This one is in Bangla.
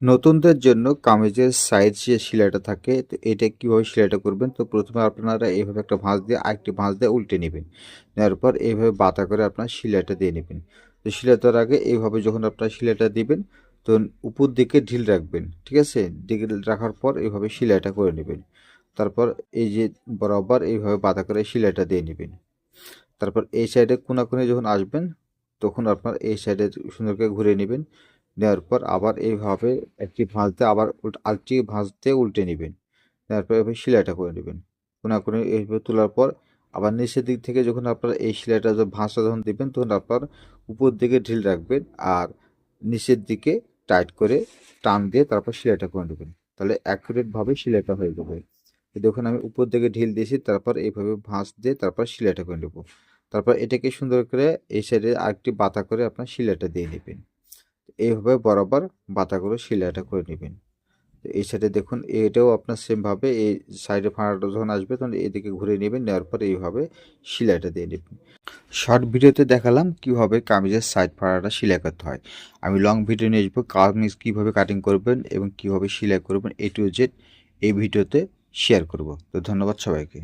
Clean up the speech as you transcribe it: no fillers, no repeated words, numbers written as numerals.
নতুনদের জন্য কামিজের সাইড যে সেলাইটা থাকে, তো এটা কিভাবে সেলাইটা করবেন? তো প্রথমে আপনারা এইভাবে একটা ভাঁজ দিয়ে আরেকটি ভাঁজ দিয়ে উল্টে নেবেন। নেওয়ার পর এইভাবে বাতা করে আপনার সেলাইটা দিয়ে নেবেন। তো সেলাই দেওয়ার আগে এইভাবে যখন আপনার সেলাইটা দিবেন, তো উপর দিকে ঢিল রাখবেন, ঠিক আছে? ঢিল রাখার পর এইভাবে সেলাইটা করে নেবেন। তারপর এই যে বরাবর এইভাবে বাতা করে সেলাইটা দিয়ে নেবেন। তারপর এই সাইডে কোনাকুনি যখন আসবেন, তখন আপনার এই সাইডে সুন্দর করে ঘুরে নেবেন। নেওয়ার পর আবার এইভাবে একটি ভাঁজ দিয়ে আবার আরেকটি ভাঁজ দিয়ে উল্টে নেবেন। নেওয়ার পর এভাবে সেলাইটা করে নেবেন। কোনাকুনি এইভাবে তোলার পর আবার নিচের দিক থেকে যখন আপনার এই সেলাইটা ভাঁজটা যখন দিবেন, তখন আপনার উপর দিকে ঢিল রাখবেন আর নিচের দিকে টাইট করে টান দিয়ে তারপর সেলাইটা করে নেবেন। তাহলে অ্যাকুরেটভাবে সেলাইটা হয়ে যাবে। দেখুন আমি উপর দিকে ঢিল দিয়েছি, তারপর এইভাবে ভাঁজ দিয়ে তারপর সেলাইটা করে নেব। তারপর এটাকে সুন্দর করে এই সাইডে আরেকটি বাতা করে আপনার সেলাইটা দিয়ে নেবেন। এইভাবে বরাবর বাতা করে সেলাইটা করে নেবেন। তো এই সাইডে দেখুন এটাও আপনার সেমভাবে এই সাইডে ফাড়াটা যখন আসবে তখন এদিকে ঘুরে নেবেন। নেওয়ার পর এইভাবে সেলাইটা দিয়ে নেবেন। শর্ট ভিডিওতে দেখালাম কিভাবে কামিজের সাইড ফাড়াটা সেলাই করতে হয়। আমি লং ভিডিও নিয়ে আসবো কামিজ কীভাবে কাটিং করবেন এবং কীভাবে সেলাই করবেন A to Z এই ভিডিওতে শেয়ার করব। তো ধন্যবাদ সবাইকে।